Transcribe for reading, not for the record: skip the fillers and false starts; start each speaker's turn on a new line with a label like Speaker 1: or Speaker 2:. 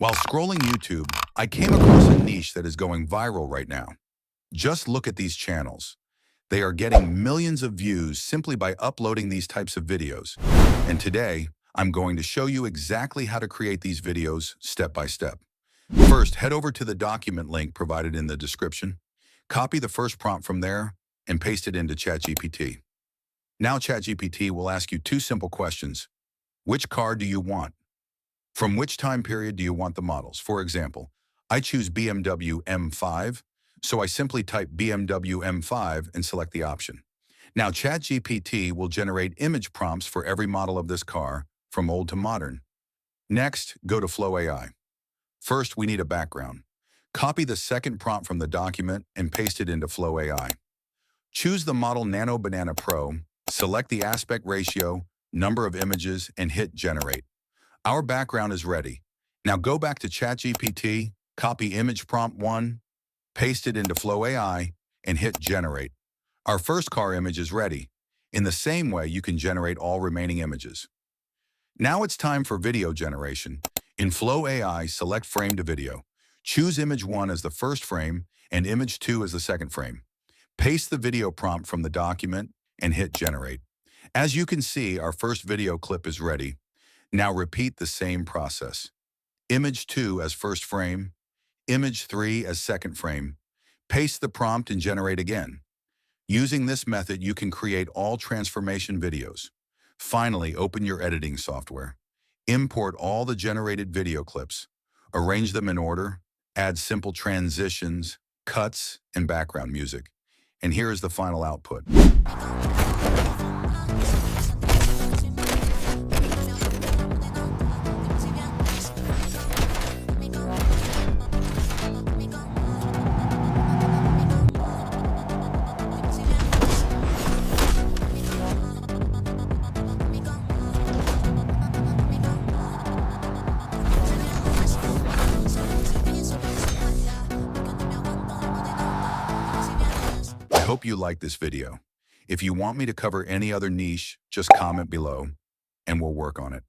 Speaker 1: While scrolling YouTube, I came across a niche that is going viral right now. Just look at these channels. They are getting millions of views simply by uploading these types of videos. And today, I'm going to show you exactly how to create these videos step by step. First, head over to the document link provided in the description. Copy the first prompt from there and paste it into ChatGPT. Now ChatGPT will ask you two simple questions. Which car do you want? From which time period do you want the models? For example, I choose BMW M5, so I simply type BMW M5 and select the option. Now ChatGPT will generate image prompts for every model of this car, from old to modern. Next, go to Flow AI. First, we need a background. Copy the second prompt from the document and paste it into Flow AI. Choose the model Nano Banana Pro, select the aspect ratio, number of images, and hit Generate. Our background is ready. Now go back to ChatGPT, copy image prompt 1, paste it into Flow AI, and hit Generate. Our first car image is ready. In the same way, you can generate all remaining images. Now it's time for video generation. In Flow AI, select Frame to Video. Choose image 1 as the first frame and image 2 as the second frame. Paste the video prompt from the document and hit Generate. As you can see, our first video clip is ready. Now repeat the same process. Image 2 as first frame, image 3 as second frame. Paste the prompt and generate again. Using this method, you can create all transformation videos. Finally, open your editing software. Import all the generated video clips. Arrange them in order. Add simple transitions, cuts, and background music. And here is the final output. I hope you like this video. If you want me to cover any other niche, just comment below and we'll work on it.